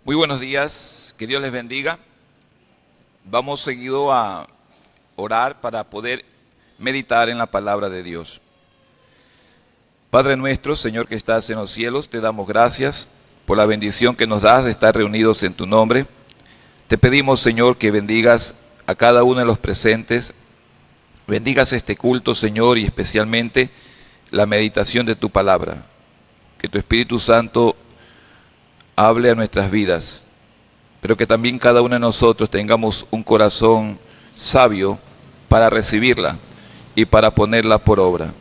Muy buenos días, que Dios les bendiga. Vamos seguido a orar para poder meditar en la palabra de Dios. Padre nuestro, Señor que estás en los cielos, te damos gracias por la bendición que nos das de estar reunidos en tu nombre. Te pedimos, Señor, que bendigas a cada uno de los presentes, bendigas este culto, Señor, y especialmente la meditación de tu palabra. Que tu Espíritu Santo hable a nuestras vidas, pero que también cada uno de nosotros tengamos un corazón sabio para recibirla y para ponerla por obra.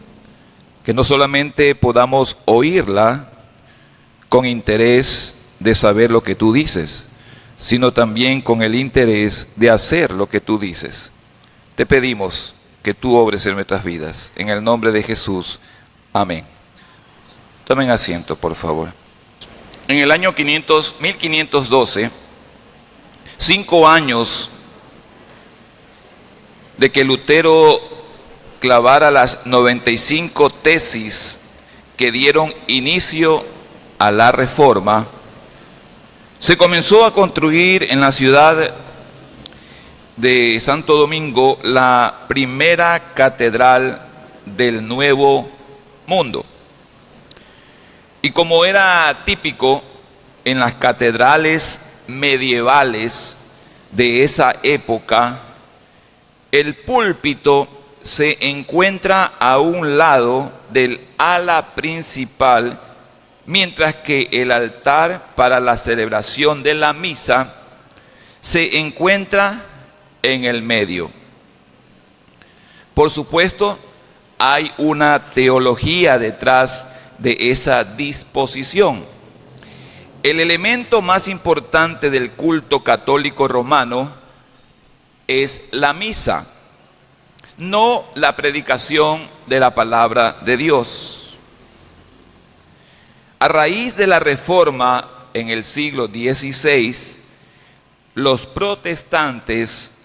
Que no solamente podamos oírla con interés de saber lo que tú dices, sino también con el interés de hacer lo que tú dices. Te pedimos que tú obres en nuestras vidas. En el nombre de Jesús. Amén. Tomen asiento, por favor. En el año 1512, 5 años de que Lutero clavara las 95 tesis que dieron inicio a la Reforma, se comenzó a construir en la ciudad de Santo Domingo la primera catedral del Nuevo Mundo. Y como era típico en las catedrales medievales de esa época, el púlpito se encuentra a un lado del ala principal, mientras que el altar para la celebración de la misa se encuentra en el medio. Por supuesto, hay una teología detrás de esa disposición. El elemento más importante del culto católico romano es la misa, no la predicación de la palabra de Dios. A raíz de la Reforma en el siglo XVI, los protestantes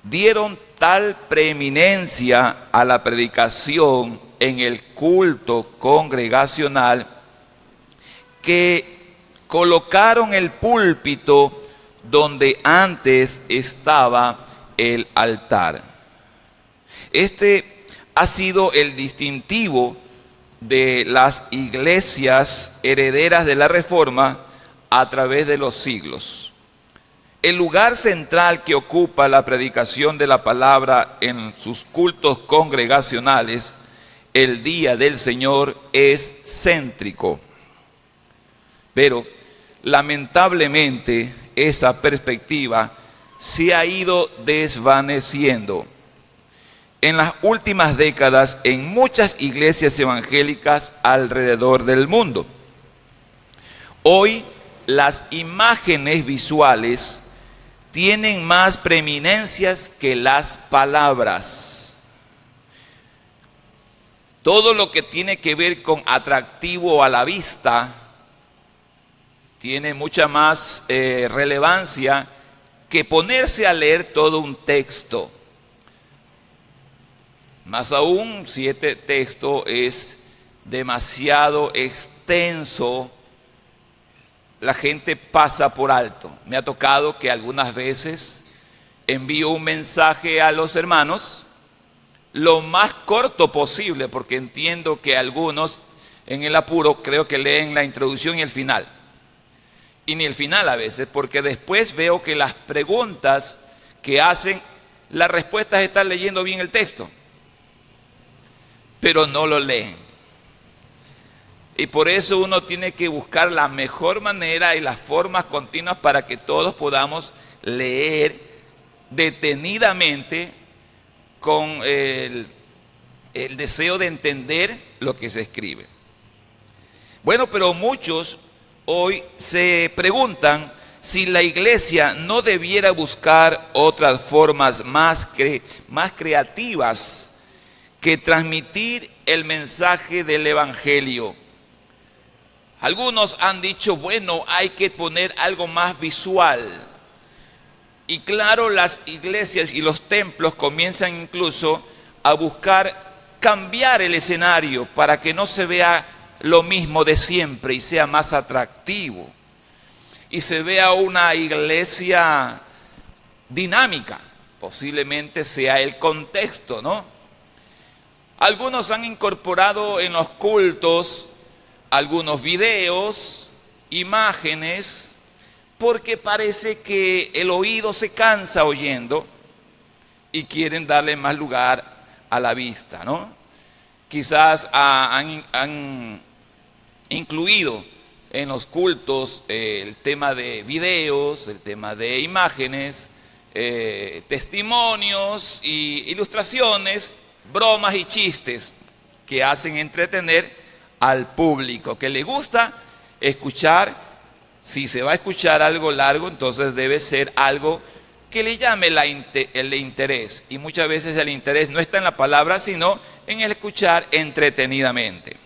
dieron tal preeminencia a la predicación en el culto congregacional que colocaron el púlpito donde antes estaba el altar. Este ha sido el distintivo de las iglesias herederas de la Reforma a través de los siglos. El lugar central que ocupa la predicación de la palabra en sus cultos congregacionales el día del Señor es céntrico. Pero lamentablemente esa perspectiva se ha ido desvaneciendo. En las últimas décadas en muchas iglesias evangélicas alrededor del mundo. Hoy las imágenes visuales tienen más preeminencias que las palabras. Todo lo que tiene que ver con atractivo a la vista tiene mucha más relevancia que ponerse a leer todo un texto. Más aún si este texto es demasiado extenso, la gente pasa por alto. Me ha tocado que algunas veces envío un mensaje a los hermanos lo más corto posible, porque entiendo que algunos en el apuro creo que leen la introducción y el final. Y ni el final a veces, porque después veo que las preguntas que hacen, las respuestas están leyendo bien el texto, pero no lo leen. Y por eso uno tiene que buscar la mejor manera y las formas continuas para que todos podamos leer detenidamente con el deseo de entender lo que se escribe. Bueno, pero muchos hoy se preguntan si la iglesia no debiera buscar otras formas más creativas que transmitir el mensaje del evangelio. Algunos han dicho, bueno, hay que poner algo más visual. Y claro, las iglesias y los templos comienzan incluso a buscar cambiar el escenario para que no se vea lo mismo de siempre y sea más atractivo. y se vea una iglesia dinámica. Posiblemente sea el contexto, ¿no? Algunos han incorporado en los cultos algunos videos, imágenes, porque parece que el oído se cansa oyendo y quieren darle más lugar a la vista, ¿no? Quizás han incluido en los cultos el tema de videos, el tema de imágenes, testimonios y ilustraciones, bromas y chistes que hacen entretener al público, que le gusta escuchar. Si se va a escuchar algo largo, entonces debe ser algo que le llame el interés. Y muchas veces el interés no está en la palabra, sino en el escuchar entretenidamente.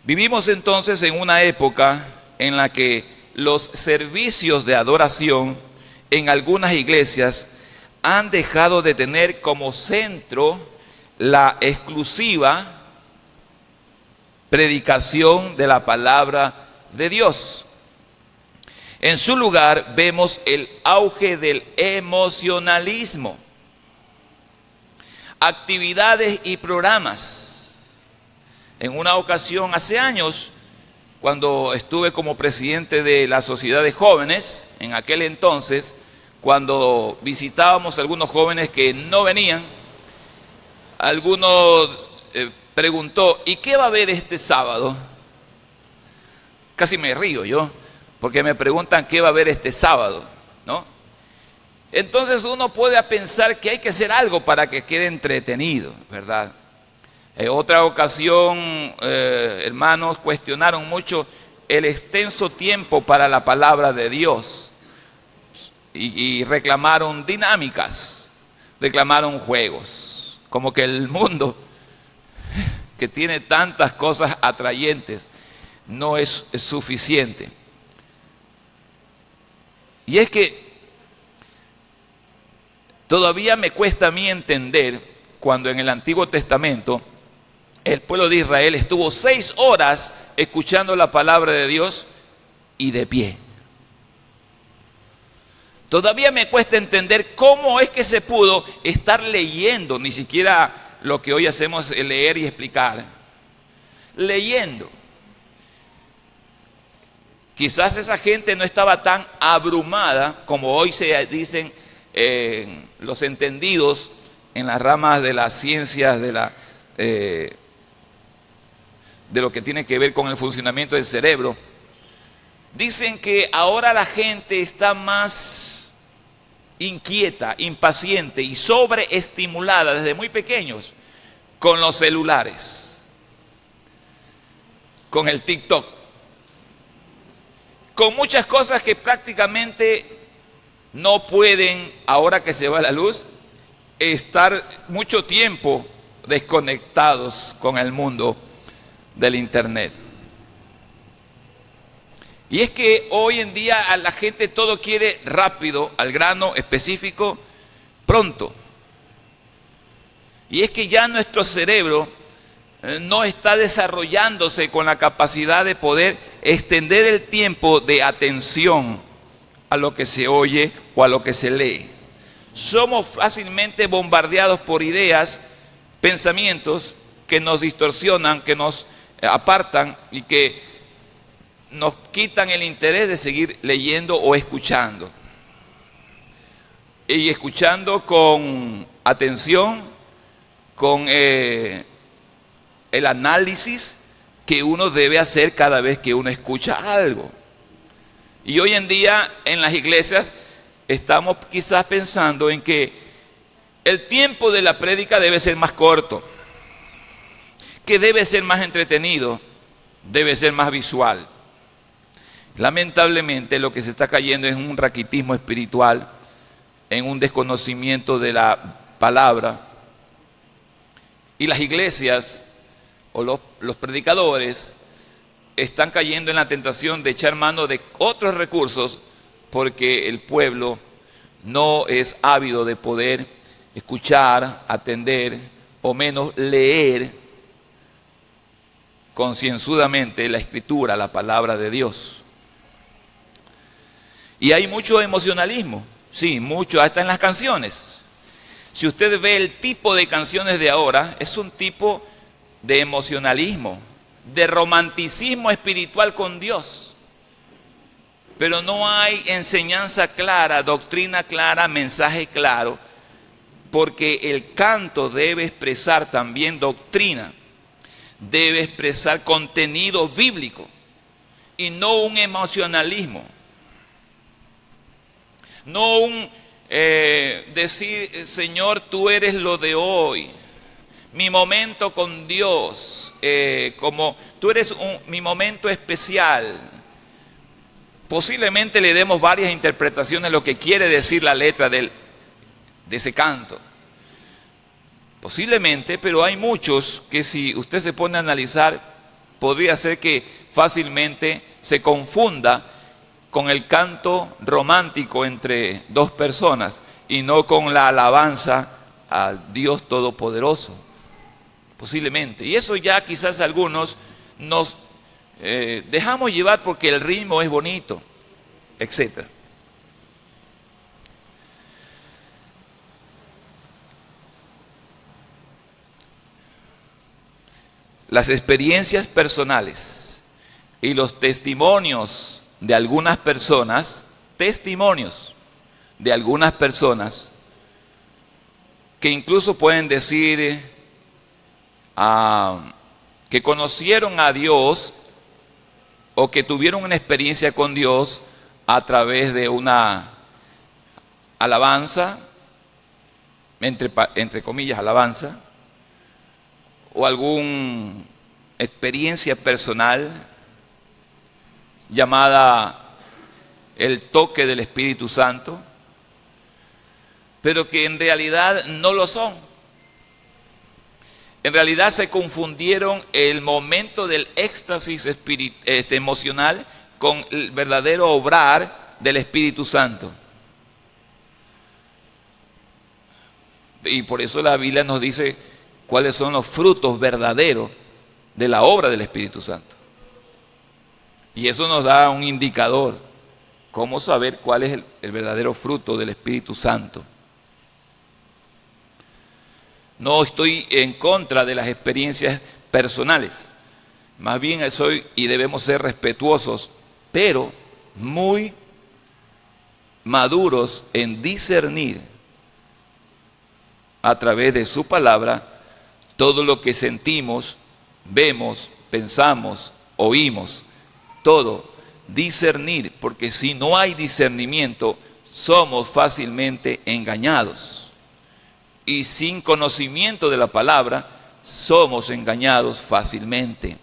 Vivimos entonces en una época en la que los servicios de adoración en algunas iglesias han dejado de tener como centro la exclusiva predicación de la palabra de Dios. En su lugar vemos el auge del emocionalismo, actividades y programas. En una ocasión, hace años, cuando estuve como presidente de la Sociedad de Jóvenes, en aquel entonces, cuando visitábamos a algunos jóvenes que no venían, alguno preguntó: ¿y qué va a haber este sábado? Casi me río yo, porque me preguntan qué va a haber este sábado, ¿no? Entonces uno puede pensar que hay que hacer algo para que quede entretenido, ¿verdad? En otra ocasión, hermanos, cuestionaron mucho el extenso tiempo para la palabra de Dios y reclamaron dinámicas, reclamaron juegos. Como que el mundo, que tiene tantas cosas atrayentes, no es suficiente. Y es que todavía me cuesta a mí entender cuando en el Antiguo Testamento el pueblo de Israel estuvo 6 horas escuchando la palabra de Dios y de pie. Todavía me cuesta entender cómo es que se pudo estar leyendo, ni siquiera lo que hoy hacemos es leer y explicar, leyendo. Quizás esa gente no estaba tan abrumada como hoy se dicen los entendidos en las ramas de las ciencias de lo que tiene que ver con el funcionamiento del cerebro. Dicen que ahora la gente está más inquieta, impaciente y sobreestimulada desde muy pequeños con los celulares, con el TikTok, con muchas cosas que prácticamente no pueden, ahora que se va la luz, estar mucho tiempo desconectados con el mundo del internet. Y es que hoy en día a la gente todo quiere rápido, al grano, específico, pronto. Y es que ya nuestro cerebro no está desarrollándose con la capacidad de poder extender el tiempo de atención a lo que se oye o a lo que se lee. Somos fácilmente bombardeados por ideas, pensamientos que nos distorsionan, que nos apartan y que nos quitan el interés de seguir leyendo o escuchando. Y escuchando con atención, con el análisis que uno debe hacer cada vez que uno escucha algo. Y hoy en día en las iglesias estamos quizás pensando en que el tiempo de la prédica debe ser más corto, que debe ser más entretenido, debe ser más visual. Lamentablemente lo que se está cayendo es un raquitismo espiritual, en un desconocimiento de la palabra. Y las iglesias o los predicadores están cayendo en la tentación de echar mano de otros recursos porque el pueblo no es ávido de poder escuchar, atender o menos leer concienzudamente la Escritura, la palabra de Dios. Y hay mucho emocionalismo, sí, mucho, hasta en las canciones. Si usted ve el tipo de canciones de ahora, es un tipo de emocionalismo, de romanticismo espiritual con Dios. Pero no hay enseñanza clara, doctrina clara, mensaje claro, porque el canto debe expresar también doctrina, debe expresar contenido bíblico y no un emocionalismo. No un decir, Señor, tú eres lo de hoy, mi momento con Dios, como tú eres mi momento especial. Posiblemente le demos varias interpretaciones de lo que quiere decir la letra de ese canto. Posiblemente, pero hay muchos que si usted se pone a analizar, podría ser que fácilmente se confunda con el canto romántico entre dos personas y no con la alabanza al Dios Todopoderoso, posiblemente. Y eso ya quizás algunos nos dejamos llevar porque el ritmo es bonito, etc. Las experiencias personales y los testimonios de algunas personas, que incluso pueden decir que conocieron a Dios o que tuvieron una experiencia con Dios a través de una alabanza, entre comillas alabanza, o alguna experiencia personal llamada el toque del Espíritu Santo, pero que en realidad no lo son. En realidad se confundieron el momento del éxtasis emocional con el verdadero obrar del Espíritu Santo. Y por eso la Biblia nos dice cuáles son los frutos verdaderos de la obra del Espíritu Santo. Y eso nos da un indicador, cómo saber cuál es el verdadero fruto del Espíritu Santo. No estoy en contra de las experiencias personales, más bien soy y debemos ser respetuosos, pero muy maduros en discernir a través de su palabra todo lo que sentimos, vemos, pensamos, oímos, todo, discernir, porque si no hay discernimiento, somos fácilmente engañados. Y sin conocimiento de la palabra, somos engañados fácilmente,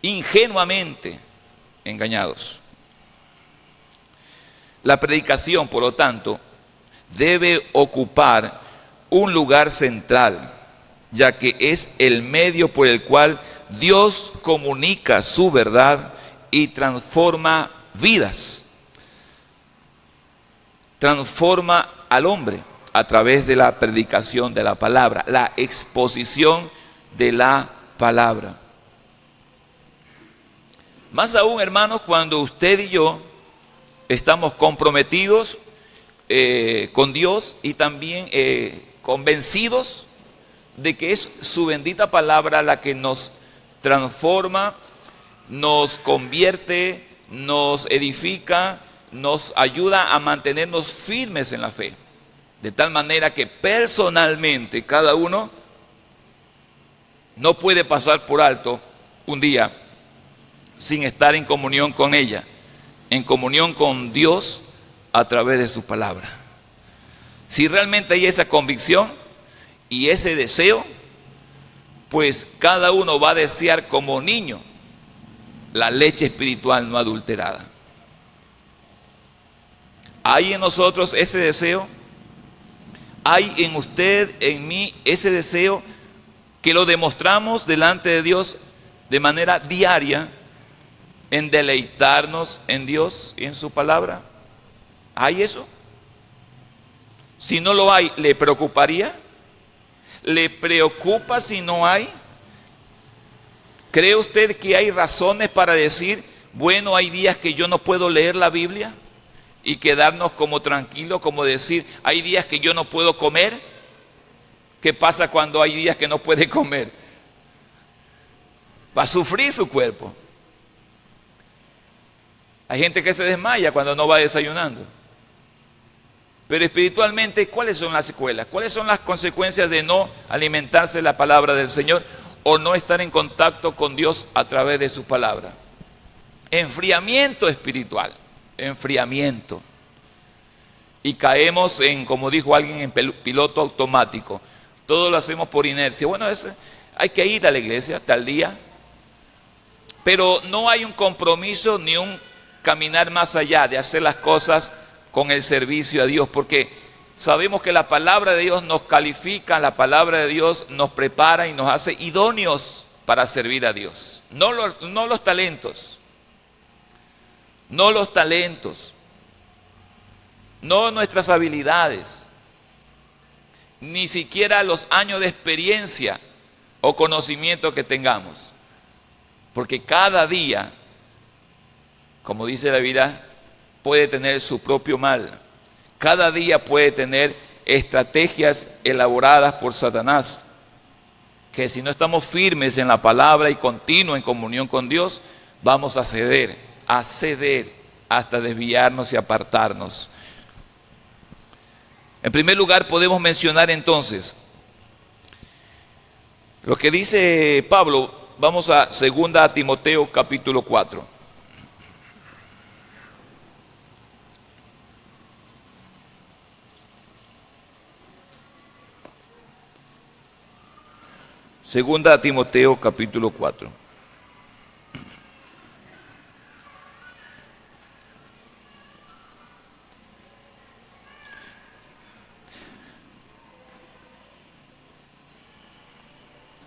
ingenuamente engañados. La predicación, por lo tanto, debe ocupar un lugar central, ya que es el medio por el cual Dios comunica su verdad y transforma vidas, transforma al hombre a través de la predicación de la palabra, la exposición de la palabra. Más aún, hermanos, cuando usted y yo estamos comprometidos con Dios y también convencidos de que es su bendita palabra la que nos transforma, nos convierte, nos edifica, nos ayuda a mantenernos firmes en la fe. De tal manera que personalmente cada uno no puede pasar por alto un día sin estar en comunión con ella, en comunión con Dios a través de su palabra. Si realmente hay esa convicción y ese deseo, pues cada uno va a desear como niño la leche espiritual no adulterada. ¿Hay en nosotros ese deseo? ¿Hay en usted, en mí, ese deseo que lo demostramos delante de Dios de manera diaria en deleitarnos en Dios y en su palabra? ¿Hay eso? Si no lo hay, ¿le preocuparía? ¿Le preocupa si no hay? ¿Cree usted que hay razones para decir, bueno, hay días que yo no puedo leer la Biblia? Y quedarnos como tranquilos, como decir, hay días que yo no puedo comer. ¿Qué pasa cuando hay días que no puede comer? Va a sufrir su cuerpo. Hay gente que se desmaya cuando no va desayunando. Pero espiritualmente, ¿cuáles son las secuelas? ¿Cuáles son las consecuencias de no alimentarse de la palabra del Señor o no estar en contacto con Dios a través de su palabra? Enfriamiento espiritual, enfriamiento. Y caemos en, como dijo alguien, en piloto automático. Todo lo hacemos por inercia. Bueno, hay que ir a la iglesia tal día, pero no hay un compromiso ni un caminar más allá de hacer las cosas con el servicio a Dios, porque sabemos que la palabra de Dios nos califica, la palabra de Dios nos prepara y nos hace idóneos para servir a Dios. No los talentos, no los talentos, no nuestras habilidades, ni siquiera los años de experiencia o conocimiento que tengamos, porque cada día, como dice la Biblia, puede tener su propio mal. Cada día puede tener estrategias elaboradas por Satanás, que si no estamos firmes en la palabra y continuos en comunión con Dios, vamos a ceder hasta desviarnos y apartarnos. En primer lugar, podemos mencionar entonces lo que dice Pablo. Vamos a 2 Timoteo capítulo 4. Segunda a Timoteo capítulo 4.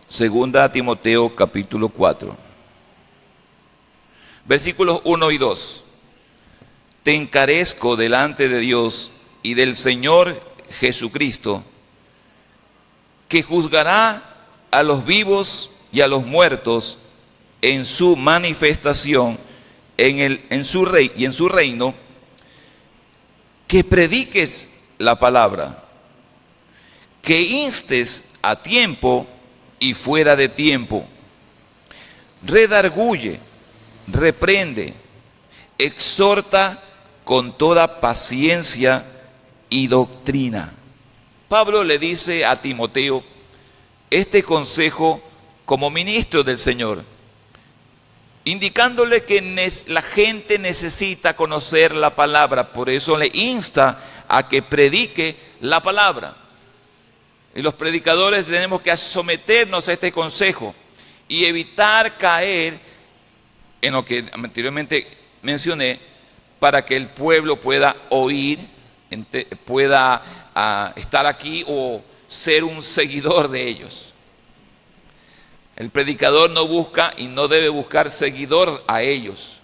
Segunda a Timoteo capítulo 4. Versículos 1 y 2. Te encarezco delante de Dios y del Señor Jesucristo, que juzgará a los vivos y a los muertos en su manifestación en su reino, que prediques la palabra, que instes a tiempo y fuera de tiempo, redarguye, reprende, exhorta con toda paciencia y doctrina. Pablo le dice a Timoteo este consejo como ministro del Señor, indicándole que la gente necesita conocer la palabra, por eso le insta a que predique la palabra. Y los predicadores tenemos que someternos a este consejo y evitar caer en lo que anteriormente mencioné, para que el pueblo pueda oír, pueda estar aquí o ser un seguidor de ellos. El predicador no busca y no debe buscar seguidor a ellos.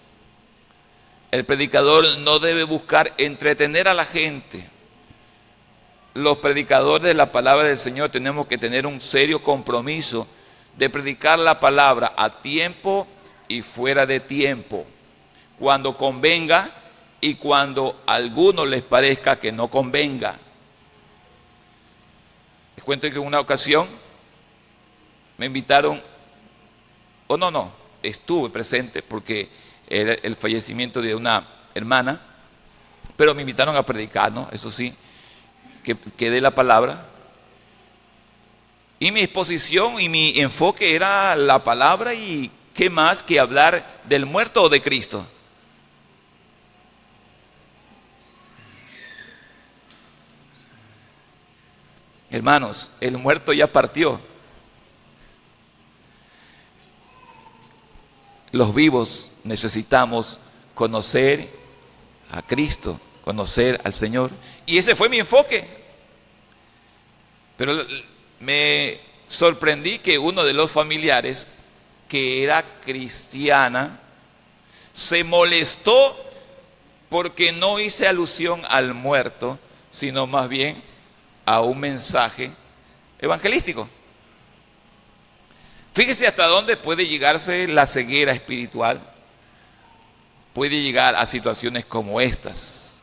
El predicador no debe buscar entretener a la gente. Los predicadores de la palabra del Señor tenemos que tener un serio compromiso de predicar la palabra a tiempo y fuera de tiempo, cuando convenga y cuando a algunos les parezca que no convenga. Les cuento que en una ocasión me invitaron, estuve presente porque era el fallecimiento de una hermana, pero me invitaron a predicar, ¿no? Eso sí, que dé la palabra. Y mi exposición y mi enfoque era la palabra, y qué más que hablar del muerto o de Cristo. Hermanos, el muerto ya partió. Los vivos necesitamos conocer a Cristo, conocer al Señor. Y ese fue mi enfoque. Pero me sorprendí que uno de los familiares, que era cristiana, se molestó porque no hice alusión al muerto, sino más bien a un mensaje evangelístico. Fíjese hasta dónde puede llegarse la ceguera espiritual. Puede llegar a situaciones como estas.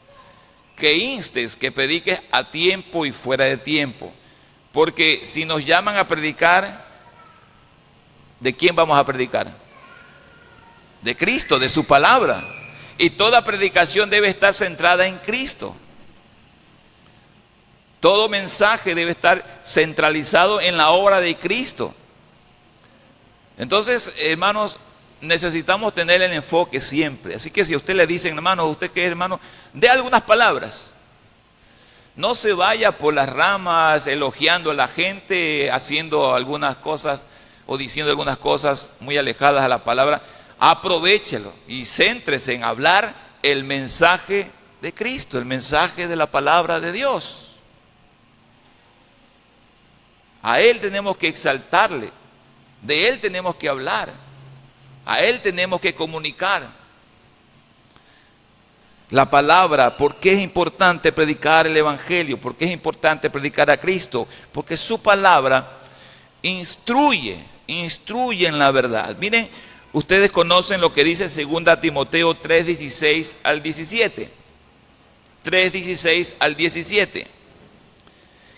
Que instes, que prediques a tiempo y fuera de tiempo. Porque si nos llaman a predicar, ¿de quién vamos a predicar? De Cristo, de su palabra. Y toda predicación debe estar centrada en Cristo. Todo mensaje debe estar centralizado en la obra de Cristo. Entonces, hermanos, necesitamos tener el enfoque siempre. Así que si a usted le dicen, hermano, usted que es hermano, dé algunas palabras. No se vaya por las ramas elogiando a la gente, haciendo algunas cosas o diciendo algunas cosas muy alejadas a la palabra. Aprovéchelo y céntrese en hablar el mensaje de Cristo, el mensaje de la palabra de Dios. A Él tenemos que exaltarle, de Él tenemos que hablar, a Él tenemos que comunicar. La palabra, ¿por qué es importante predicar el Evangelio? ¿Por qué es importante predicar a Cristo? Porque su palabra instruye en la verdad. Miren, ustedes conocen lo que dice 2 Timoteo 3:16 al 17. 3:16 al 17.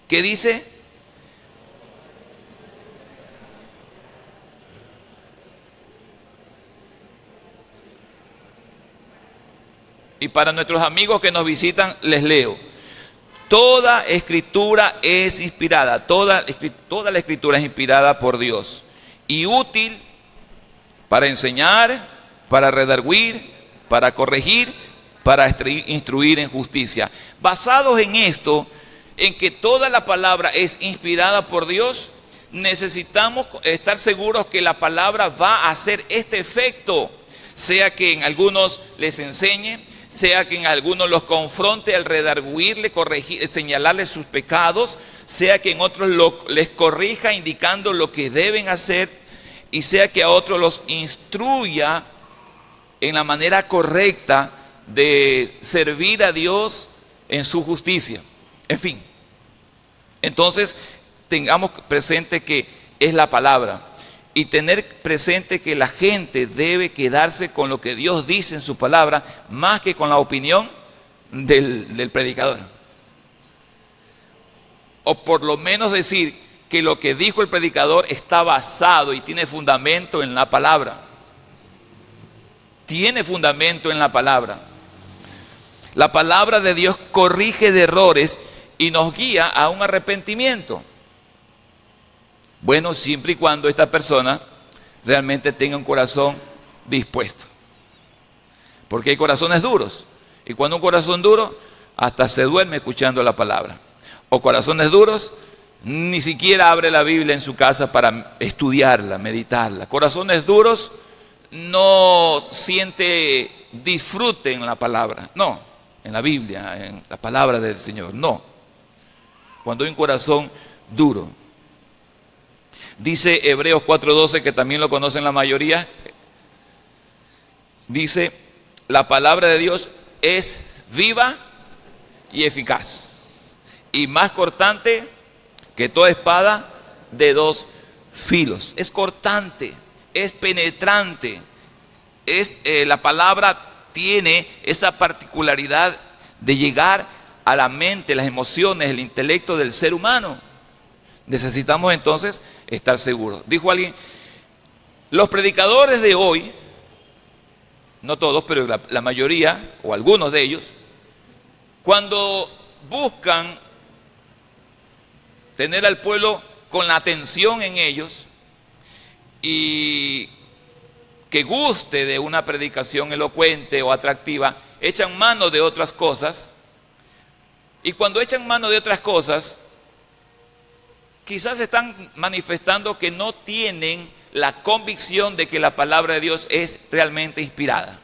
¿Qué dice? Y para nuestros amigos que nos visitan, les leo. Toda escritura es inspirada, toda la escritura es inspirada por Dios y útil para enseñar, para redarguir, para corregir, para instruir en justicia. Basados en esto, en que toda la palabra es inspirada por Dios, necesitamos estar seguros que la palabra va a hacer este efecto, sea que en algunos les enseñe, sea que en algunos los confronte al redarguirle, corregir, señalarles sus pecados, sea que en otros les corrija indicando lo que deben hacer, y sea que a otros los instruya en la manera correcta de servir a Dios en su justicia. En fin, entonces tengamos presente que es la palabra. Y tener presente que la gente debe quedarse con lo que Dios dice en su palabra, más que con la opinión del predicador. O por lo menos decir que lo que dijo el predicador está basado y tiene fundamento en la palabra. Tiene fundamento en la palabra. La palabra de Dios corrige de errores y nos guía a un arrepentimiento. Bueno, siempre y cuando esta persona realmente tenga un corazón dispuesto. Porque hay corazones duros. Y cuando un corazón duro, hasta se duerme escuchando la palabra. O corazones duros, ni siquiera abre la Biblia en su casa para estudiarla, meditarla. Corazones duros no siente disfrute en la palabra. No, en la Biblia, en la palabra del Señor. No. Cuando hay un corazón duro. Dice Hebreos 4:12, que también lo conocen la mayoría. Dice, la palabra de Dios es viva y eficaz, y más cortante que toda espada de dos filos. Es cortante, es penetrante. La palabra tiene esa particularidad de llegar a la mente, las emociones, el intelecto del ser humano. Necesitamos entonces estar seguros. Dijo alguien, los predicadores de hoy, no todos, pero la mayoría, o algunos de ellos, cuando buscan tener al pueblo con la atención en ellos y que guste de una predicación elocuente o atractiva, echan mano de otras cosas. Y cuando echan mano de otras cosas, quizás están manifestando que no tienen la convicción de que la palabra de Dios es realmente inspirada.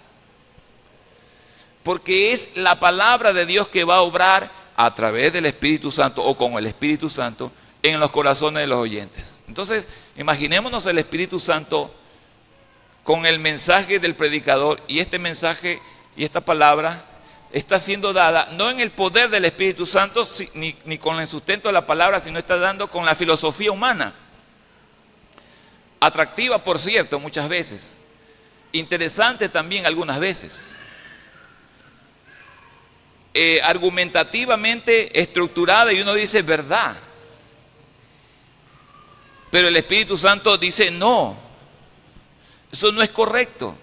Porque es la palabra de Dios que va a obrar a través del Espíritu Santo o con el Espíritu Santo en los corazones de los oyentes. Entonces, imaginémonos el Espíritu Santo con el mensaje del predicador, y este mensaje y esta palabra está siendo dada no en el poder del Espíritu Santo ni con el sustento de la palabra, sino está dando con la filosofía humana. Atractiva, por cierto, muchas veces. Interesante también algunas veces. Argumentativamente estructurada y uno dice verdad. Pero el Espíritu Santo dice no, eso no es correcto.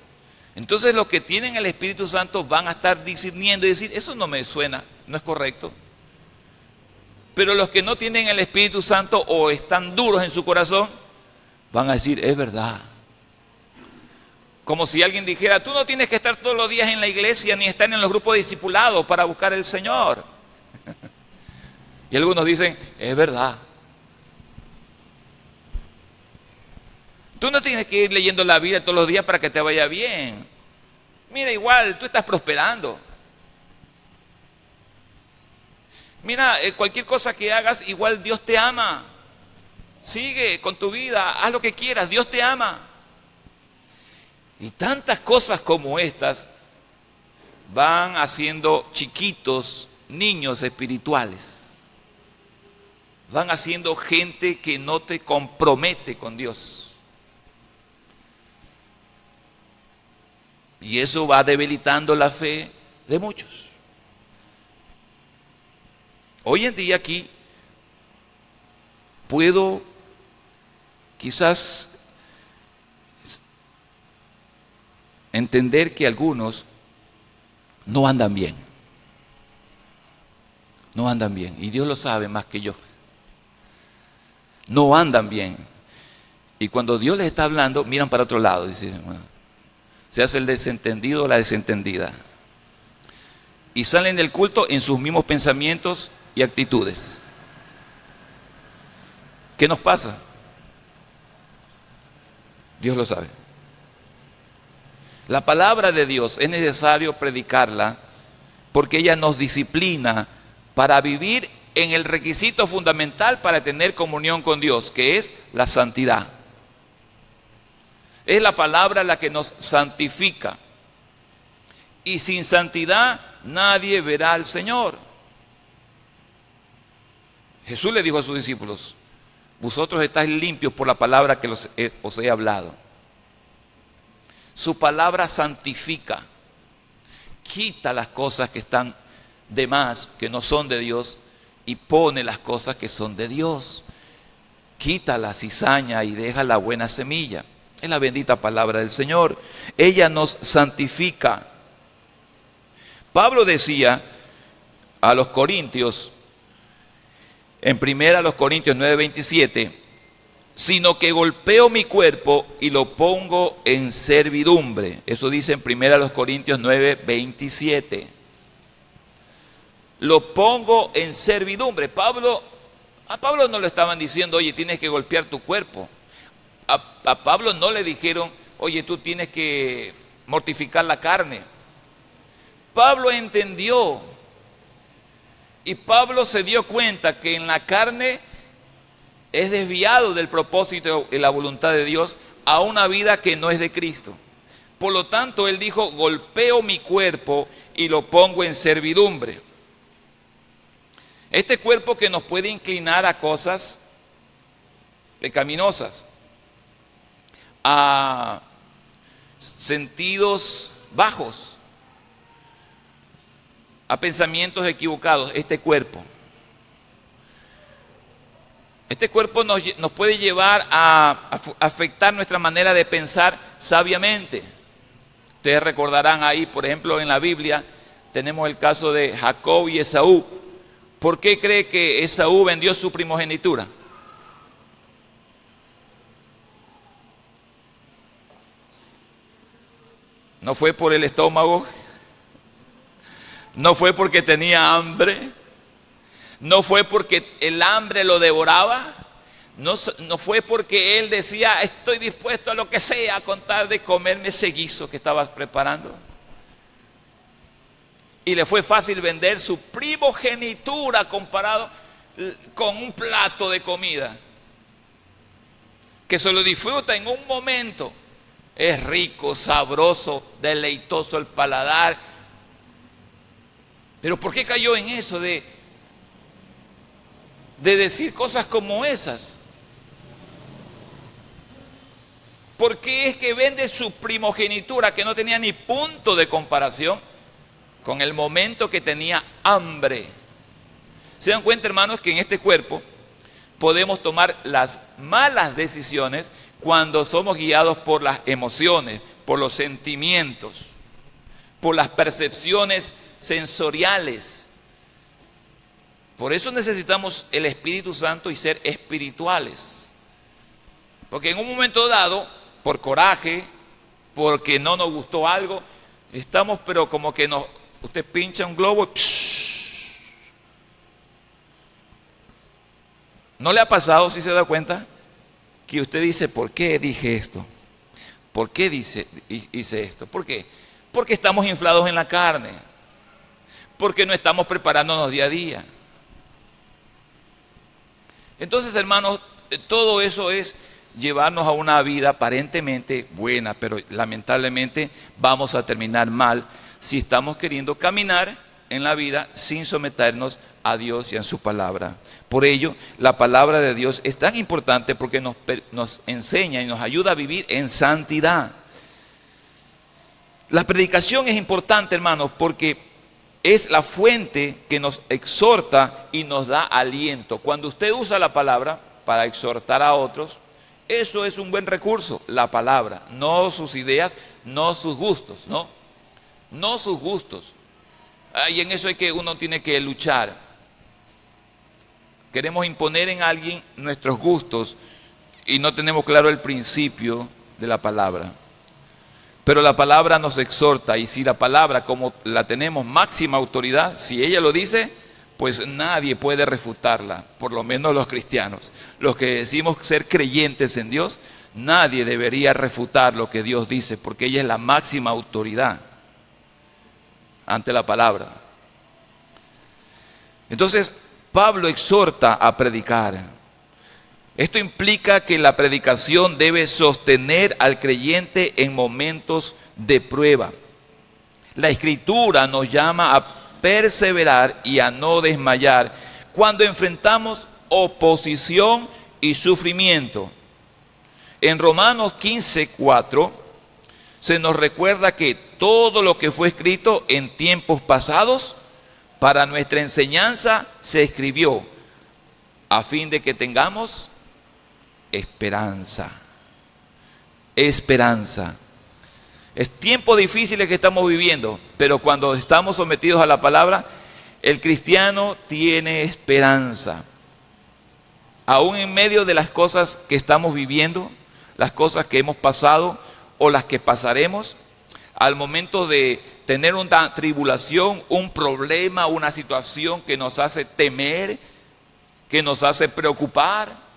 Entonces los que tienen el Espíritu Santo van a estar discerniendo y decir, eso no me suena, no es correcto. Pero los que no tienen el Espíritu Santo o están duros en su corazón, van a decir, es verdad. Como si alguien dijera, tú no tienes que estar todos los días en la iglesia ni estar en los grupos de discipulados para buscar al Señor. Y algunos dicen, es verdad. Tú no tienes que ir leyendo la Biblia todos los días para que te vaya bien. Mira, igual, tú estás prosperando. Mira, cualquier cosa que hagas, igual Dios te ama. Sigue con tu vida, haz lo que quieras, Dios te ama. Y tantas cosas como estas van haciendo chiquitos, niños espirituales. Van haciendo gente que no te compromete con Dios. Y eso va debilitando la fe de muchos. Hoy en día aquí puedo quizás entender que algunos no andan bien. No andan bien. Y Dios lo sabe más que yo. No andan bien. Y cuando Dios les está hablando, miran para otro lado. Dicen, bueno, se hace el desentendido o la desentendida. Y salen del culto en sus mismos pensamientos y actitudes. ¿Qué nos pasa? Dios lo sabe. La palabra de Dios es necesario predicarla porque ella nos disciplina para vivir en el requisito fundamental para tener comunión con Dios, que es la santidad. Es la palabra la que nos santifica. Y sin santidad nadie verá al Señor. Jesús le dijo a sus discípulos, vosotros estáis limpios por la palabra que os he hablado. Su palabra santifica, quita las cosas que están de más, que no son de Dios, y pone las cosas que son de Dios. Quita la cizaña y deja la buena semilla. Es la bendita palabra del Señor. Ella nos santifica. Pablo decía a los Corintios, en 1 Corintios 9:27, sino que golpeo mi cuerpo y lo pongo en servidumbre. Eso dice en 1 Corintios 9:27. Lo pongo en servidumbre. A Pablo no le estaban diciendo, oye, tienes que golpear tu cuerpo. A Pablo no le dijeron, oye, tú tienes que mortificar la carne. Pablo entendió y Pablo se dio cuenta que en la carne es desviado del propósito y la voluntad de Dios a una vida que no es de Cristo. Por lo tanto, él dijo, golpeo mi cuerpo y lo pongo en servidumbre. Este cuerpo que nos puede inclinar a cosas pecaminosas, a sentidos bajos, a pensamientos equivocados, este cuerpo nos puede llevar a afectar nuestra manera de pensar sabiamente. Ustedes recordarán ahí, por ejemplo, en la Biblia tenemos el caso de Jacob y Esaú. ¿Por qué cree que Esaú vendió su primogenitura? ¿No fue por el estómago? ¿No fue porque tenía hambre? ¿No fue porque el hambre lo devoraba? ¿No fue porque él decía, estoy dispuesto a lo que sea con tal de comerme ese guiso que estabas preparando? Y le fue fácil vender su primogenitura comparado con un plato de comida que se lo disfruta en un momento. Es rico, sabroso, deleitoso el paladar. Pero ¿por qué cayó en eso de decir cosas como esas? ¿Por qué es que vende su primogenitura, que no tenía ni punto de comparación con el momento que tenía hambre? ¿Se dan cuenta, hermanos, que en este cuerpo podemos tomar las malas decisiones cuando somos guiados por las emociones, por los sentimientos, por las percepciones sensoriales? Por eso necesitamos el Espíritu Santo y ser espirituales. Porque en un momento dado, por coraje, porque no nos gustó algo, estamos pero como que usted pincha un globo y ¡psh! ¿No le ha pasado, si se da cuenta, que usted dice, ¿por qué dije esto? ¿Por qué hice esto? ¿Por qué? Porque estamos inflados en la carne, porque no estamos preparándonos día a día. Entonces, hermanos, todo eso es llevarnos a una vida aparentemente buena, pero lamentablemente vamos a terminar mal si estamos queriendo caminar en la vida sin someternos a Dios y a su palabra. Por ello, la palabra de Dios es tan importante porque nos enseña y nos ayuda a vivir en santidad. La predicación es importante, hermanos, porque es la fuente que nos exhorta y nos da aliento. Cuando usted usa la palabra para exhortar a otros, eso es un buen recurso, la palabra, no sus ideas, no sus gustos, no sus gustos. Y en eso es que uno tiene que luchar. Queremos imponer en alguien nuestros gustos y no tenemos claro el principio de la palabra. Pero la palabra nos exhorta, y si la palabra, como la tenemos máxima autoridad, si ella lo dice, pues nadie puede refutarla, por lo menos los cristianos. Los que decimos ser creyentes en Dios, nadie debería refutar lo que Dios dice, porque ella es la máxima autoridad ante la palabra. Entonces, Pablo exhorta a predicar. Esto implica que la predicación debe sostener al creyente en momentos de prueba. La Escritura nos llama a perseverar y a no desmayar cuando enfrentamos oposición y sufrimiento. En Romanos 15:4 se nos recuerda que todo lo que fue escrito en tiempos pasados para nuestra enseñanza se escribió a fin de que tengamos esperanza. Esperanza. Es tiempos difíciles que estamos viviendo, pero cuando estamos sometidos a la palabra, el cristiano tiene esperanza. Aún en medio de las cosas que estamos viviendo, las cosas que hemos pasado o las que pasaremos, al momento de tener una tribulación, un problema, una situación que nos hace temer, que nos hace preocupar,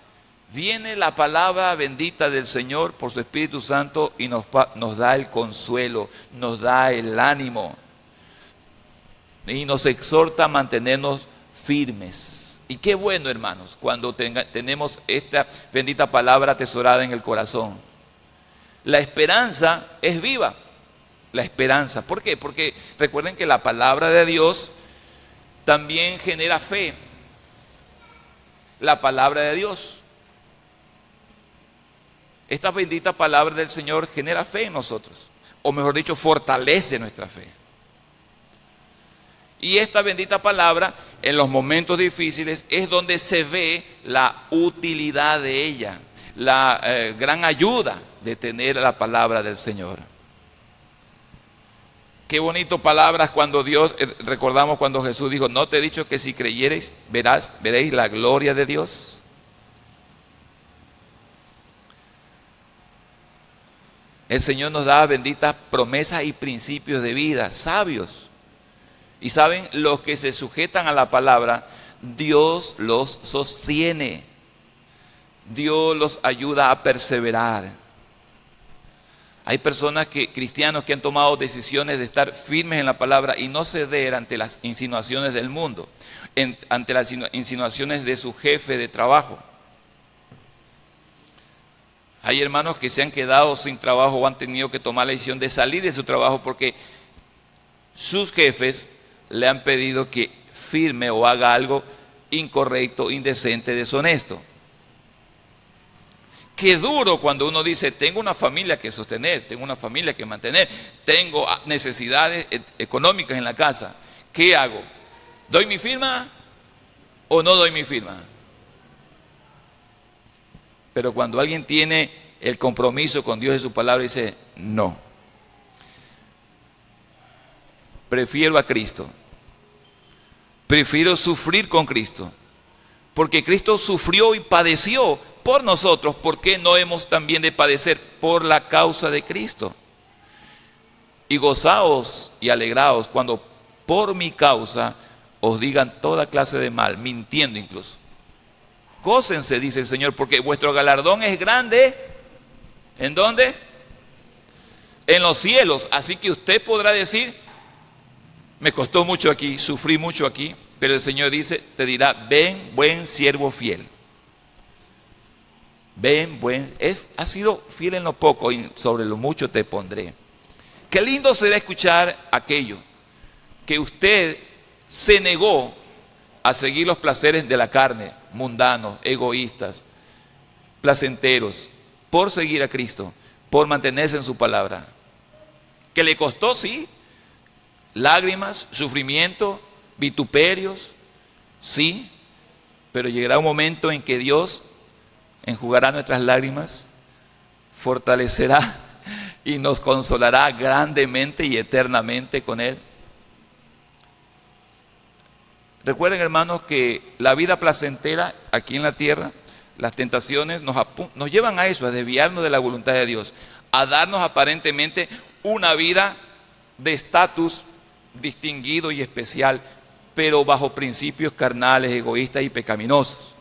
viene la palabra bendita del Señor por su Espíritu Santo y nos da el consuelo, nos da el ánimo y nos exhorta a mantenernos firmes. Y qué bueno, hermanos, cuando tenemos esta bendita palabra atesorada en el corazón. La esperanza es viva, la esperanza. ¿Por qué? Porque recuerden que la palabra de Dios también genera fe. La palabra de Dios. Esta bendita palabra del Señor genera fe en nosotros, o mejor dicho, fortalece nuestra fe. Y esta bendita palabra, en los momentos difíciles, es donde se ve la utilidad de ella, la gran ayuda de tener la palabra del Señor. Qué bonito palabras cuando Dios, recordamos cuando Jesús dijo, ¿no te he dicho que si creyereis, veréis la gloria de Dios? El Señor nos da benditas promesas y principios de vida, sabios. Y saben, los que se sujetan a la palabra, Dios los sostiene. Dios los ayuda a perseverar. Hay personas cristianos que han tomado decisiones de estar firmes en la palabra y no ceder ante las insinuaciones del mundo, ante las insinuaciones de su jefe de trabajo. Hay hermanos que se han quedado sin trabajo o han tenido que tomar la decisión de salir de su trabajo porque sus jefes le han pedido que firme o haga algo incorrecto, indecente, deshonesto. Qué duro cuando uno dice, tengo una familia que sostener, tengo una familia que mantener, tengo necesidades económicas en la casa. ¿Qué hago? ¿Doy mi firma o no doy mi firma? Pero cuando alguien tiene el compromiso con Dios y su palabra, dice, no. Prefiero a Cristo. Prefiero sufrir con Cristo. Porque Cristo sufrió y padeció por nosotros. ¿Por qué no hemos también de padecer por la causa de Cristo? Y gozaos y alegraos cuando por mi causa os digan toda clase de mal, mintiendo incluso. Gócense, dice el Señor, porque vuestro galardón es grande. ¿En dónde? En los cielos. Así que usted podrá decir, me costó mucho aquí, sufrí mucho aquí, pero el Señor dice, te dirá, ven buen siervo fiel. Ven has sido fiel en lo poco y sobre lo mucho te pondré. Qué lindo será escuchar aquello, que usted se negó a seguir los placeres de la carne, mundanos, egoístas, placenteros, por seguir a Cristo, por mantenerse en su palabra. Que le costó, sí, lágrimas, sufrimiento, vituperios, sí, pero llegará un momento en que Dios enjugará nuestras lágrimas, fortalecerá y nos consolará grandemente y eternamente con Él. Recuerden, hermanos, que la vida placentera aquí en la tierra, las tentaciones nos llevan a eso, a desviarnos de la voluntad de Dios, a darnos aparentemente una vida de estatus distinguido y especial, pero bajo principios carnales, egoístas y pecaminosos.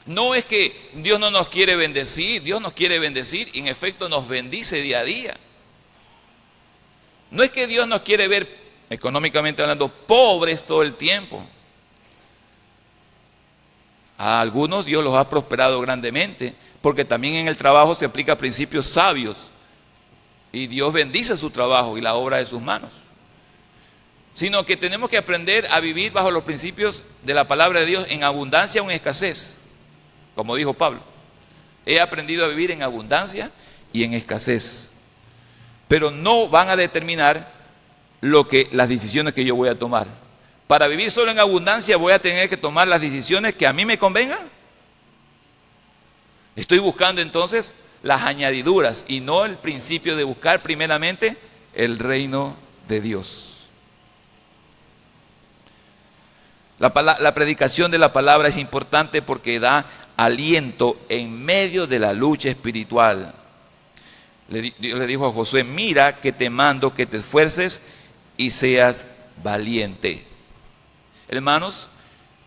No es que Dios no nos quiere bendecir, Dios nos quiere bendecir y en efecto nos bendice día a día. No es que Dios nos quiere ver, económicamente hablando, pobres todo el tiempo. A algunos Dios los ha prosperado grandemente, porque también en el trabajo se aplica principios sabios y Dios bendice su trabajo y la obra de sus manos. Sino que tenemos que aprender a vivir bajo los principios de la palabra de Dios en abundancia o en escasez. Como dijo Pablo, he aprendido a vivir en abundancia y en escasez. Pero no van a determinar las decisiones que yo voy a tomar. Para vivir solo en abundancia voy a tener que tomar las decisiones que a mí me convengan. Estoy buscando entonces las añadiduras y no el principio de buscar primeramente el reino de Dios. La predicación de la palabra es importante porque da aliento en medio de la lucha espiritual. Dios le dijo a Josué, mira que te mando que te esfuerces y seas valiente. Hermanos,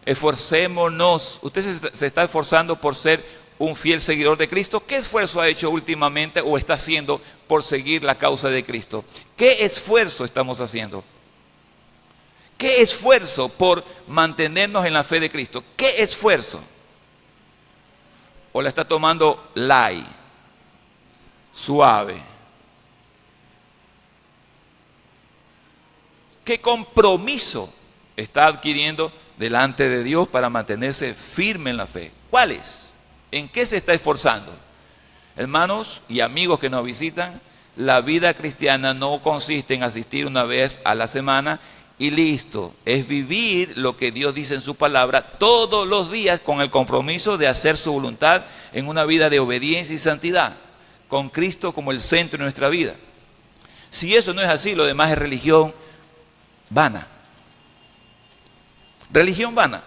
esforcémonos. Usted se está esforzando por ser un fiel seguidor de Cristo. ¿Qué esfuerzo ha hecho últimamente o está haciendo por seguir la causa de Cristo? ¿Qué esfuerzo estamos haciendo? ¿Qué esfuerzo por mantenernos en la fe de Cristo? ¿Qué esfuerzo? ¿O la está tomando light, suave? ¿Qué compromiso está adquiriendo delante de Dios para mantenerse firme en la fe? ¿Cuál es? ¿En qué se está esforzando? Hermanos y amigos que nos visitan, la vida cristiana no consiste en asistir una vez a la semana y listo. Es vivir lo que Dios dice en su palabra todos los días con el compromiso de hacer su voluntad en una vida de obediencia y santidad, con Cristo como el centro de nuestra vida. Si eso no es así, lo demás es religión vana. Religión vana.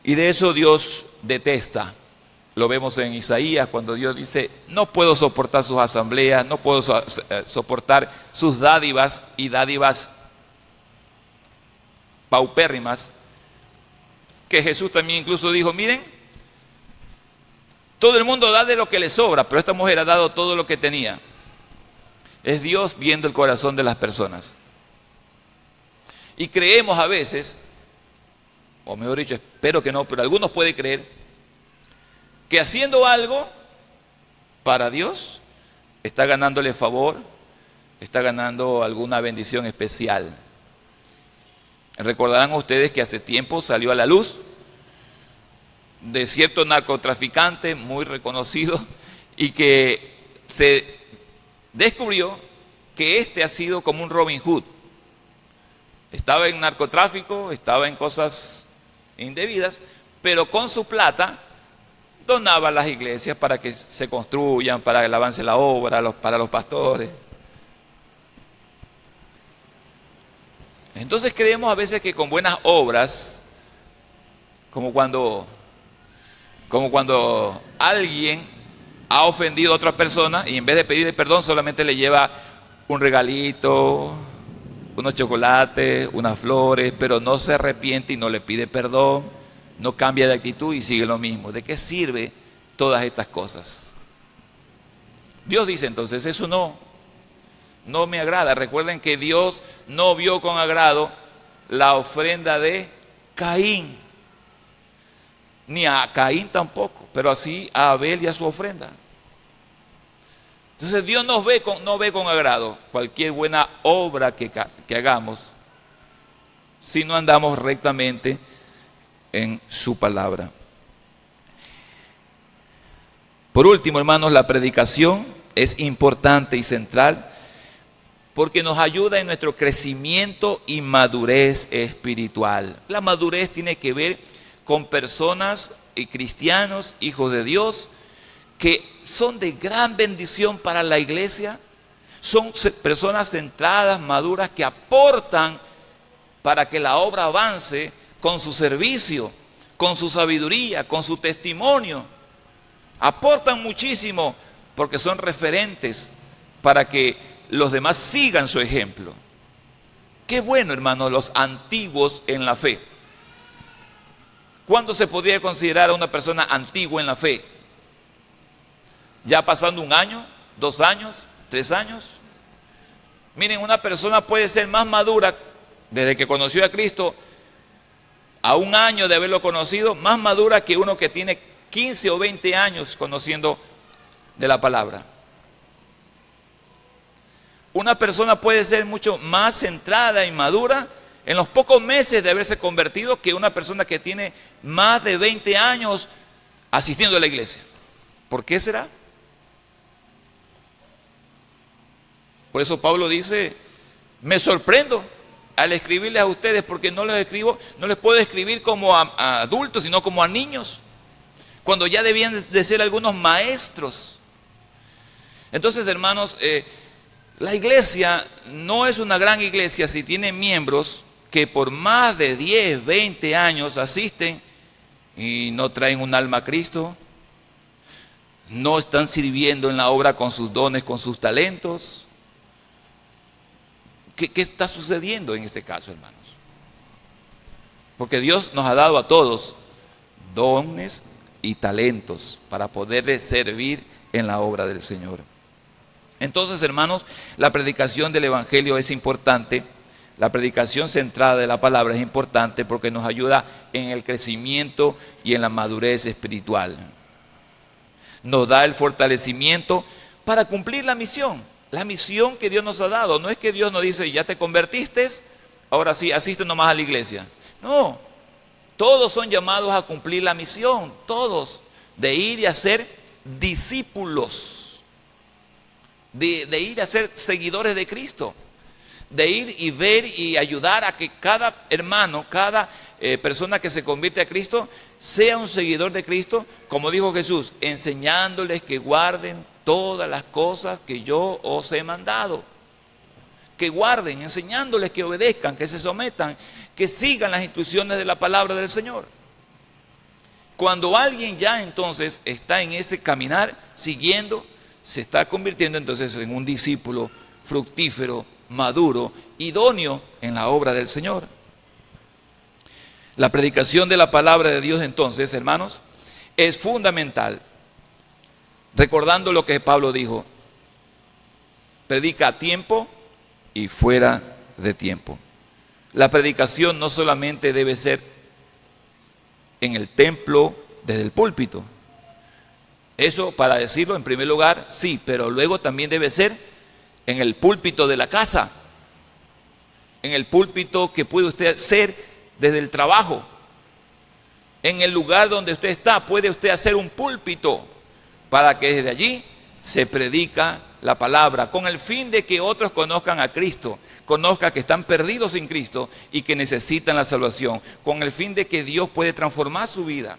Y de eso Dios detesta. Lo vemos en Isaías cuando Dios dice, no puedo soportar sus asambleas, no puedo soportar sus dádivas y dádivas paupérrimas. Que Jesús también incluso dijo, miren, todo el mundo da de lo que le sobra, pero esta mujer ha dado todo lo que tenía. Es Dios viendo el corazón de las personas. Y creemos a veces, o mejor dicho, espero que no, pero algunos pueden creer, que haciendo algo para Dios, está ganándole favor, está ganando alguna bendición especial. Recordarán ustedes que hace tiempo salió a la luz de cierto narcotraficante muy reconocido y que se descubrió que este ha sido como un Robin Hood. Estaba en narcotráfico, estaba en cosas indebidas, pero con su plata donaba a las iglesias para que se construyan, para que avance la obra, para los pastores. Entonces creemos a veces que con buenas obras, como cuando alguien ha ofendido a otra persona y en vez de pedirle perdón solamente le lleva un regalito, unos chocolates, unas flores, pero no se arrepiente y no le pide perdón, no cambia de actitud y sigue lo mismo. ¿De qué sirve todas estas cosas? Dios dice entonces, eso no me agrada. Recuerden que Dios no vio con agrado la ofrenda de Caín, ni a Caín tampoco, pero así a Abel y a su ofrenda. Entonces Dios no ve con agrado cualquier buena obra que hagamos si no andamos rectamente en su palabra. Por último, hermanos, la predicación es importante y central porque nos ayuda en nuestro crecimiento y madurez espiritual. La madurez tiene que ver con personas y cristianos, hijos de Dios, que son de gran bendición para la iglesia. Son personas centradas, maduras, que aportan para que la obra avance con su servicio, con su sabiduría, con su testimonio. Aportan muchísimo porque son referentes para que los demás sigan su ejemplo. Qué bueno, hermanos, los antiguos en la fe. ¿Cuándo se podría considerar a una persona antigua en la fe? ¿Ya pasando 1 año, 2 años, 3 años? Miren, una persona puede ser más madura desde que conoció a Cristo a 1 año de haberlo conocido, más madura que uno que tiene 15 o 20 años conociendo de la palabra. Una persona puede ser mucho más centrada y madura en los pocos meses de haberse convertido que una persona que tiene más de 20 años asistiendo a la iglesia. ¿Por qué será? Por eso Pablo dice, me sorprendo al escribirles a ustedes porque no les puedo escribir como a adultos, sino como a niños, cuando ya debían de ser algunos maestros. Entonces, hermanos, la iglesia no es una gran iglesia si tiene miembros que por más de 10, 20 años asisten y no traen un alma a Cristo, no están sirviendo en la obra con sus dones, con sus talentos. ¿Qué está sucediendo en este caso, hermanos? Porque Dios nos ha dado a todos dones y talentos para poder servir en la obra del Señor. Entonces, hermanos, la predicación del Evangelio es importante. La predicación centrada de la palabra es importante porque nos ayuda en el crecimiento y en la madurez espiritual. Nos da el fortalecimiento para cumplir la misión que Dios nos ha dado. No es que Dios nos dice, ya te convertiste, ahora sí, asiste nomás a la iglesia. No, todos son llamados a cumplir la misión, todos, de ir y a ser discípulos, de ir a ser seguidores de Cristo, de ir y ver y ayudar a que cada hermano, cada persona que se convierte a Cristo, sea un seguidor de Cristo, como dijo Jesús, enseñándoles que guarden todas las cosas que yo os he mandado. Que guarden, enseñándoles que obedezcan, que se sometan, que sigan las instrucciones de la palabra del Señor. Cuando alguien ya entonces está en ese caminar, siguiendo, se está convirtiendo entonces en un discípulo fructífero, maduro, idóneo en la obra del Señor. La predicación de la palabra de Dios entonces, hermanos, es fundamental. Recordando lo que Pablo dijo, predica a tiempo y fuera de tiempo. La predicación no solamente debe ser en el templo, desde el púlpito. Eso, para decirlo en primer lugar, sí, pero luego también debe ser en el púlpito de la casa, en el púlpito que puede usted ser desde el trabajo, En el lugar donde usted está, puede usted hacer un púlpito para que desde allí se predica la palabra, con el fin de que otros conozcan a Cristo, conozcan que están perdidos sin Cristo y que necesitan la salvación, con el fin de que Dios puede transformar su vida.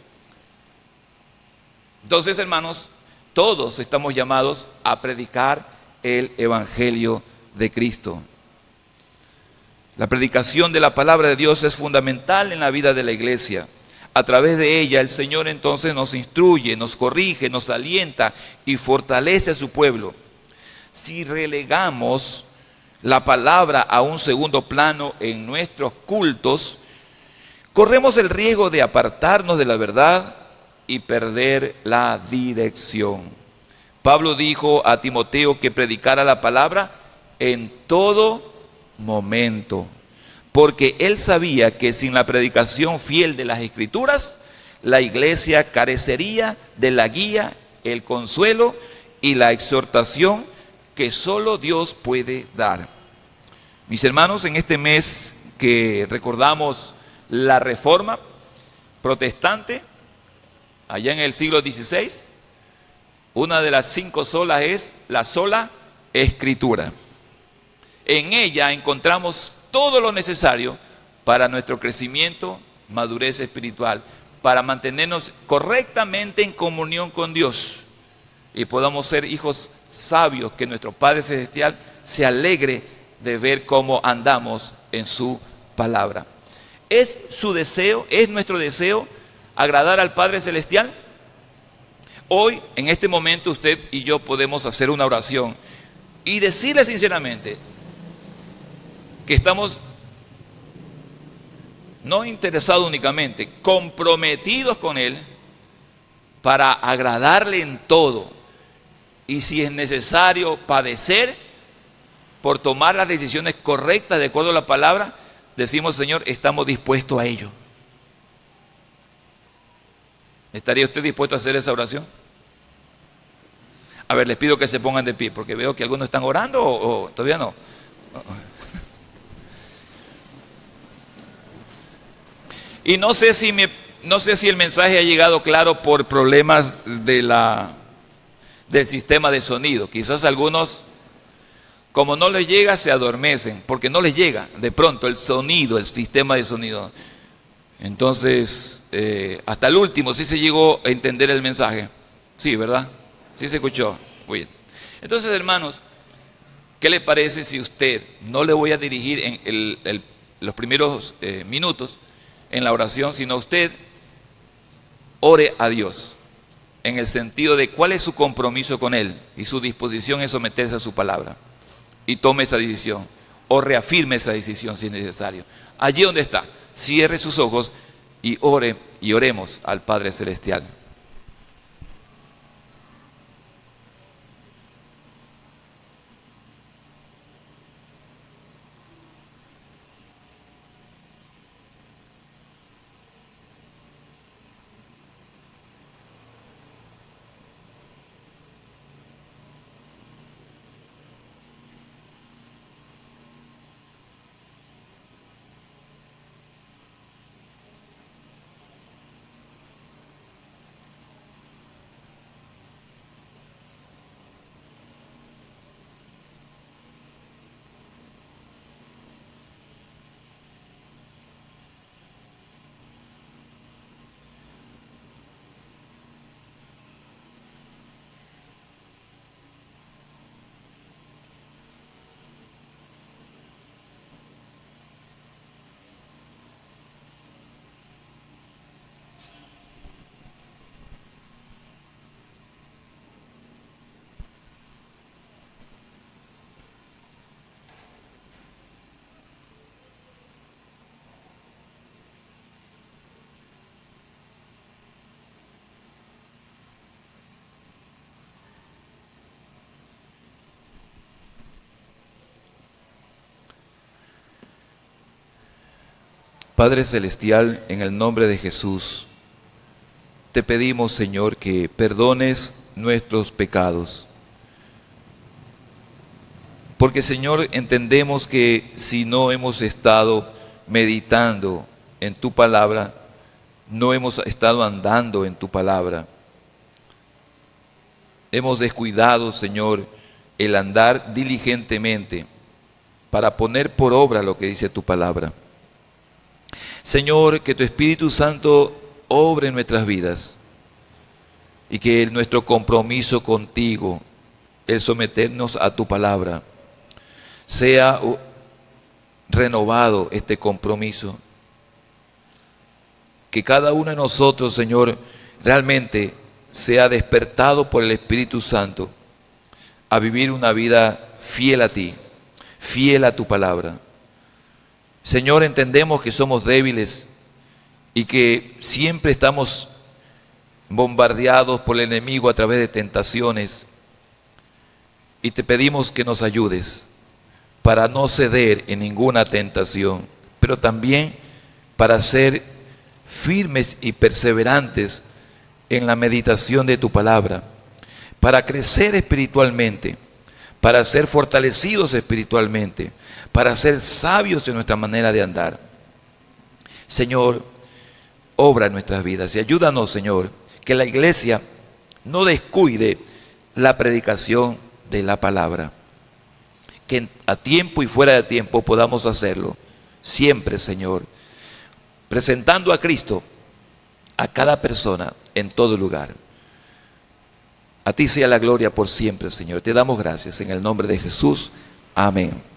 Entonces, hermanos, todos estamos llamados a predicar el Evangelio de Cristo. La predicación de la palabra de Dios es fundamental en la vida de la iglesia. A través de ella el Señor entonces nos instruye, nos corrige, nos alienta y fortalece a su pueblo. Si relegamos la palabra a un segundo plano en nuestros cultos, corremos el riesgo de apartarnos de la verdad y perder la dirección. Pablo dijo a Timoteo que predicara la palabra en todo momento, porque él sabía que sin la predicación fiel de las Escrituras, la iglesia carecería de la guía, el consuelo y la exhortación que solo Dios puede dar. Mis hermanos, en este mes que recordamos la Reforma protestante, allá en el siglo XVI, una de las 5 solas es la sola Escritura. En ella encontramos todo lo necesario para nuestro crecimiento, madurez espiritual, para mantenernos correctamente en comunión con Dios y podamos ser hijos sabios, que nuestro Padre Celestial se alegre de ver cómo andamos en su palabra. ¿Es su deseo, es nuestro deseo agradar al Padre Celestial? Hoy, en este momento, usted y yo podemos hacer una oración y decirle sinceramente que estamos no interesados únicamente, comprometidos con Él para agradarle en todo. Y si es necesario padecer por tomar las decisiones correctas de acuerdo a la palabra, decimos: Señor, estamos dispuestos a ello. ¿Estaría usted dispuesto a hacer esa oración? A ver, les pido que se pongan de pie, porque veo que algunos están orando o todavía no. Y no sé si el mensaje ha llegado claro por problemas del sistema de sonido. Quizás algunos, como no les llega, se adormecen, porque no les llega de pronto el sonido, el sistema de sonido. Entonces, hasta el último sí se llegó a entender el mensaje. Sí, ¿verdad? Sí se escuchó. Muy bien. Entonces, hermanos, ¿qué le parece si usted, no le voy a dirigir en los primeros minutos en la oración, sino usted ore a Dios en el sentido de cuál es su compromiso con Él y su disposición en someterse a su palabra, y tome esa decisión o reafirme esa decisión si es necesario? Allí donde está, cierre sus ojos y ore y oremos al Padre Celestial. Padre Celestial, en el nombre de Jesús, te pedimos, Señor, que perdones nuestros pecados. Porque, Señor, entendemos que si no hemos estado meditando en tu palabra, no hemos estado andando en tu palabra. Hemos descuidado, Señor, el andar diligentemente para poner por obra lo que dice tu palabra. Señor, que tu Espíritu Santo obre en nuestras vidas y que nuestro compromiso contigo, el someternos a tu palabra, sea renovado este compromiso. Que cada uno de nosotros, Señor, realmente sea despertado por el Espíritu Santo a vivir una vida fiel a ti, fiel a tu palabra. Señor, entendemos que somos débiles y que siempre estamos bombardeados por el enemigo a través de tentaciones. Y te pedimos que nos ayudes para no ceder en ninguna tentación, pero también para ser firmes y perseverantes en la meditación de tu palabra, para crecer espiritualmente, para ser fortalecidos espiritualmente, para ser sabios en nuestra manera de andar. Señor, obra en nuestras vidas y ayúdanos, Señor, que la iglesia no descuide la predicación de la palabra, que a tiempo y fuera de tiempo podamos hacerlo, siempre, Señor, presentando a Cristo a cada persona en todo lugar. A ti sea la gloria por siempre, Señor. Te damos gracias en el nombre de Jesús. Amén.